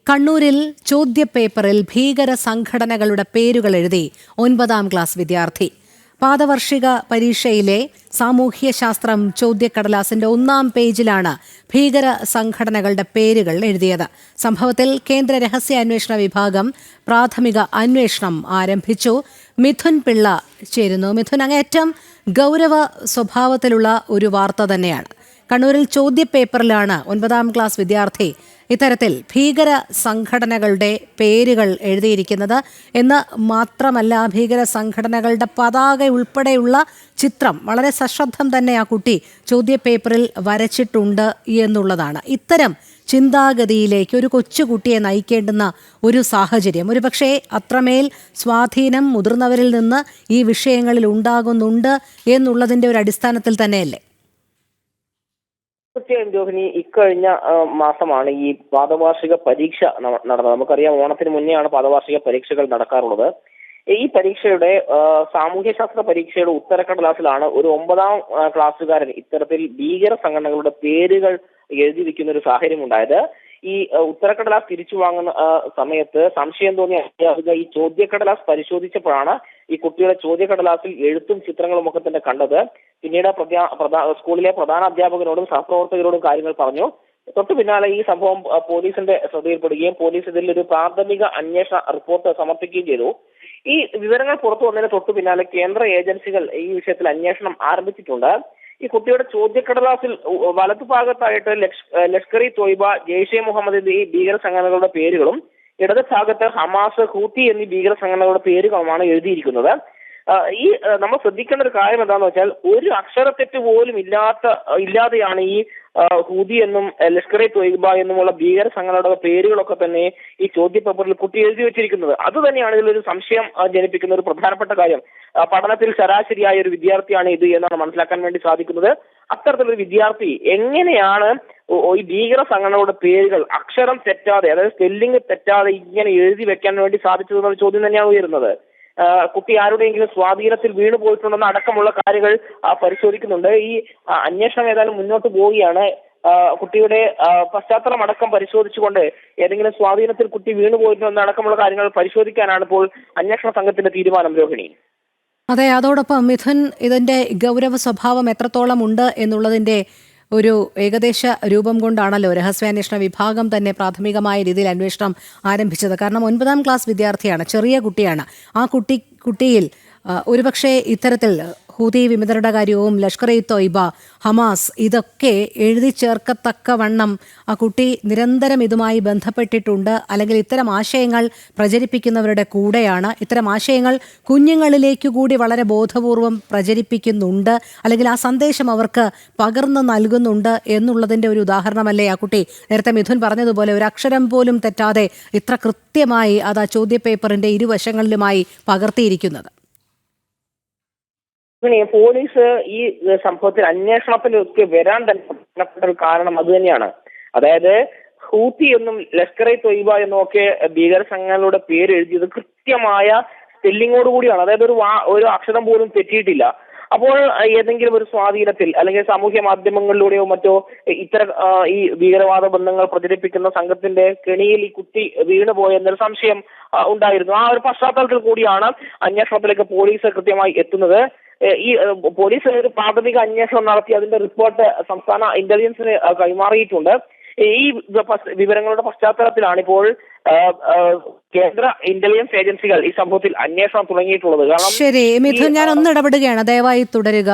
കണ്ണൂരിൽ ചോദ്യപേപ്പറിൽ ഭീകര സംഘടനകളുടെ പേരുകൾ എഴുതി 9ാം ക്ലാസ് വിദ്യാർത്ഥി. പാദവാർഷിക പരീക്ഷയിലെ സാമൂഹ്യശാസ്ത്രം ചോദ്യക്കടലാസിന്റെ 1ാം പേജിലാണ് ഭീകര സംഘടനകളുടെ പേരുകൾ എഴുതിയത്. സംഭവത്തിൽ കേന്ദ്ര രഹസ്യാന്വേഷണ വിഭാഗം പ്രാഥമിക അന്വേഷണം ആരംഭിച്ചു. മിഥുൻ പിള്ള ചേരുന്നു. മിഥുൻ, അങ്ങേയറ്റം ഗൗരവ സ്വഭാവത്തിലുള്ള ഒരു വാർത്ത തന്നെയാണ്. കണ്ണൂരിൽ ചോദ്യപേപ്പറിലാണ് 9ാം ക്ലാസ് വിദ്യാർത്ഥി ഇത്തരത്തിൽ ഭീകര സംഘടനകളുടെ പേരുകൾ എഴുതിയിരിക്കുന്നത് എന്ന് മാത്രമല്ല, ഭീകര സംഘടനകളുടെ പതാക ഉൾപ്പെടെയുള്ള ചിത്രം വളരെ സശ്രദ്ധം തന്നെ ആ കുട്ടി ചോദ്യപേപ്പറിൽ വരച്ചിട്ടുണ്ട് എന്നുള്ളതാണ്. ഇത്തരം ചിന്താഗതിയിലേക്ക് ഒരു കൊച്ചുകുട്ടിയെ നയിക്കേണ്ടുന്ന ഒരു സാഹചര്യം ഒരുപക്ഷെ അത്രമേൽ സ്വാധീനം മുതിർന്നവരിൽ നിന്ന് ഈ വിഷയങ്ങളിൽ ഉണ്ടാകുന്നുണ്ട് എന്നുള്ളതിൻ്റെ ഒരു അടിസ്ഥാനത്തിൽ തന്നെയല്ലേ? തീർച്ചയായും രോഹിണി, ഇക്കഴിഞ്ഞ മാസമാണ് ഈ പാദവാർഷിക പരീക്ഷ നടന്നത്. നമുക്കറിയാം, ഓണത്തിന് മുന്നെയാണ് പാദവാർഷിക പരീക്ഷകൾ നടക്കാറുള്ളത്. ഈ പരീക്ഷയുടെ സാമൂഹ്യശാസ്ത്ര പരീക്ഷയുടെ ഉത്തരക്കടലാസിലാണ് ഒരു 9ാം ക്ലാസ്സുകാരൻ ഇത്തരത്തിൽ ഭീകര സംഘടനകളുടെ പേരുകൾ എഴുതി വെക്കുന്ന ഒരു സാഹചര്യം ഉണ്ടായത്. ഈ ഉത്തരക്കടലാസ് തിരിച്ചു വാങ്ങുന്ന സമയത്ത് സംശയം തോന്നിയ അധ്യാപിക ഈ ചോദ്യക്കടലാസ് പരിശോധിച്ചപ്പോഴാണ് ഈ കുട്ടിയുടെ ചോദ്യക്കടലാസിൽ എഴുത്തും ചിത്രങ്ങളും ഒക്കെ തന്നെ കണ്ടത്. പിന്നീട് സ്കൂളിലെ പ്രധാന അധ്യാപകരോടും സഹപ്രവർത്തകരോടും കാര്യങ്ങൾ പറഞ്ഞു. തൊട്ടു പിന്നാലെ ഈ സംഭവം പോലീസിന്റെ ശ്രദ്ധയിൽപ്പെടുകയും പോലീസ് ഇതിൽ ഒരു പ്രാഥമിക അന്വേഷണ റിപ്പോർട്ട് സമർപ്പിക്കുകയും ചെയ്തു. ഈ വിവരങ്ങൾ പുറത്തു വന്നതിന് തൊട്ടു പിന്നാലെ കേന്ദ്ര ഏജൻസികൾ ഈ വിഷയത്തിൽ അന്വേഷണം ആരംഭിച്ചിട്ടുണ്ട്. ഈ കുട്ടിയുടെ ചോദ്യക്കടലാസിൽ വലതുഭാഗത്തായിട്ട് ലഷ്കർ ഇ തോയ്ബ, ജെയ്ഷെ മുഹമ്മദ് എന്നീ ഭീകര സംഘടനകളുടെ പേരുകളും ഇടത് ഭാഗത്ത് ഹമാസ്, ഹൂത്തി എന്നീ ഭീകര സംഘടനകളുടെ പേരുകളുമാണ് എഴുതിയിരിക്കുന്നത്. നമ്മൾ ശ്രദ്ധിക്കേണ്ട ഒരു കാര്യം എന്താണെന്ന് വെച്ചാൽ, ഒരു അക്ഷരത്തെറ്റ് പോലും ഇല്ലാതെയാണ് ഈ ഹൂതി എന്നും ലഷ്കർ ഇ തോയ്ബ എന്നുമുള്ള ഭീകര സംഘടനയുടെ പേരുകളൊക്കെ തന്നെ ഈ ചോദ്യപേപ്പറിൽ കുട്ടി എഴുതി വെച്ചിരിക്കുന്നത്. അത് തന്നെയാണ് ഇതിലൊരു സംശയം ജനിപ്പിക്കുന്ന ഒരു പ്രധാനപ്പെട്ട കാര്യം. പഠനത്തിൽ ശരാശരിയായ ഒരു വിദ്യാർത്ഥിയാണ് ഇത് എന്നാണ് മനസ്സിലാക്കാൻ വേണ്ടി സാധിക്കുന്നത്. അത്തരത്തിലൊരു വിദ്യാർത്ഥി എങ്ങനെയാണ് ഈ ഭീകര സംഘടനകളുടെ പേരുകൾ അക്ഷരം തെറ്റാതെ, അതായത് സ്പെല്ലിംഗ് തെറ്റാതെ ഇങ്ങനെ എഴുതി വെക്കാൻ വേണ്ടി സാധിച്ചതെന്നുള്ള ചോദ്യം തന്നെയാണ് ഉയരുന്നത്. കുട്ടി ആരുടെയെങ്കിലും സ്വാധീനത്തിൽ വീണു പോയിട്ടുണ്ടെന്ന് അടക്കമുള്ള കാര്യങ്ങൾ പരിശോധിക്കുന്നുണ്ട്. ഈ അന്വേഷണം ഏതായാലും മുന്നോട്ട് പോവുകയാണ്. കുട്ടിയുടെ പശ്ചാത്തലം അടക്കം പരിശോധിച്ചുകൊണ്ട് ഏതെങ്കിലും സ്വാധീനത്തിൽ കുട്ടി വീണു പോയിട്ടുണ്ടെന്ന് അടക്കമുള്ള കാര്യങ്ങൾ പരിശോധിക്കാനാണ് ഇപ്പോൾ അന്വേഷണ സംഘത്തിന്റെ തീരുമാനം. രോഹിണി, അതെ, അതോടൊപ്പം മിഥുൻ, ഇതിന്റെ ഗൗരവ സ്വഭാവം എത്രത്തോളം ഉണ്ട് എന്നുള്ളതിന്റെ ഒരു ഏകദേശ രൂപം കൊണ്ടാണല്ലോ രഹസ്യാന്വേഷണ വിഭാഗം തന്നെ പ്രാഥമികമായ രീതിയിൽ അന്വേഷണം ആരംഭിച്ചത്. കാരണം 9ാം ക്ലാസ് വിദ്യാർത്ഥിയാണ്, ചെറിയ കുട്ടിയാണ്. ആ കുട്ടിയിൽ ഒരുപക്ഷെ ഇത്തരത്തിൽ ഹൂതി വിമതരുടെ കാര്യവും ലഷ്കർ ഇ തോയ്ബ, ഹമാസ് ഇതൊക്കെ എഴുതി ചേർക്കത്തക്കവണ്ണം ആ കുട്ടി നിരന്തരം ഇതുമായി ബന്ധപ്പെട്ടിട്ടുണ്ട്. അല്ലെങ്കിൽ ഇത്തരം ആശയങ്ങൾ പ്രചരിപ്പിക്കുന്നവരുടെ കൂടെയാണ്. ഇത്തരം ആശയങ്ങൾ കുഞ്ഞുങ്ങളിലേക്ക് കൂടി വളരെ ബോധപൂർവം പ്രചരിപ്പിക്കുന്നുണ്ട്, അല്ലെങ്കിൽ ആ സന്ദേശം അവർക്ക് പകർന്നു നൽകുന്നുണ്ട് എന്നുള്ളതിൻ്റെ ഒരു ഉദാഹരണമല്ലേ ആ കുട്ടി? നേരത്തെ മിഥുൻ പറഞ്ഞതുപോലെ ഒരു അക്ഷരം പോലും തെറ്റാതെ ഇത്ര കൃത്യമായി അത് ആ ചോദ്യപേപ്പറിൻ്റെ ഇരുവശങ്ങളിലുമായി പകർത്തിയിരിക്കുന്നത്. പോലീസ് ഈ സംഭവത്തിൽ അന്വേഷണത്തിലൊക്കെ വരാൻ തന്നെ പ്രധാനപ്പെട്ട ഒരു കാരണം അത് തന്നെയാണ്. അതായത് ഹൂത്തി എന്നും ലഷ്കർ ഇ തോയ്ബ എന്നും ഒക്കെ ഭീകര സംഘടനകളുടെ പേര് എഴുതിയത് കൃത്യമായ സ്പെല്ലിങ്ങോട് കൂടിയാണ്. അതായത് ഒരു അക്ഷരം പോലും തെറ്റിയിട്ടില്ല. അപ്പോൾ ഏതെങ്കിലും ഒരു സ്വാധീനത്തിൽ അല്ലെങ്കിൽ സാമൂഹ്യ മാധ്യമങ്ങളിലൂടെയോ മറ്റോ ഇത്തരം ഈ ഭീകരവാദ ബന്ധങ്ങൾ പ്രചരിപ്പിക്കുന്ന സംഘത്തിന്റെ കെണിയിൽ ഈ കുട്ടി വീണുപോയ എന്നൊരു സംശയം ഉണ്ടായിരുന്നു. ആ ഒരു പശ്ചാത്തലത്തിൽ കൂടിയാണ് അന്വേഷണത്തിലേക്ക് പോലീസ് കൃത്യമായി എത്തുന്നത്. ഈ പോലീസ് ഒരു പ്രാഥമിക അന്വേഷണം നടത്തി അതിന്റെ റിപ്പോർട്ട് സംസ്ഥാന ഇന്റലിജൻസിന് കൈമാറിയിട്ടുണ്ട്. ഈ വിവരങ്ങളുടെ പശ്ചാത്തലത്തിലാണ് ഇപ്പോൾ കേന്ദ്ര ഇന്റലിജൻസ് ഏജൻസികൾ ഈ സംഭവത്തിൽ അന്വേഷണം തുടങ്ങിയിട്ടുള്ളത്. ശരി മിഥുൻ, ഞാൻ ഒന്ന് ഇടപെടുകയാണ്, ദയവായി തുടരുക.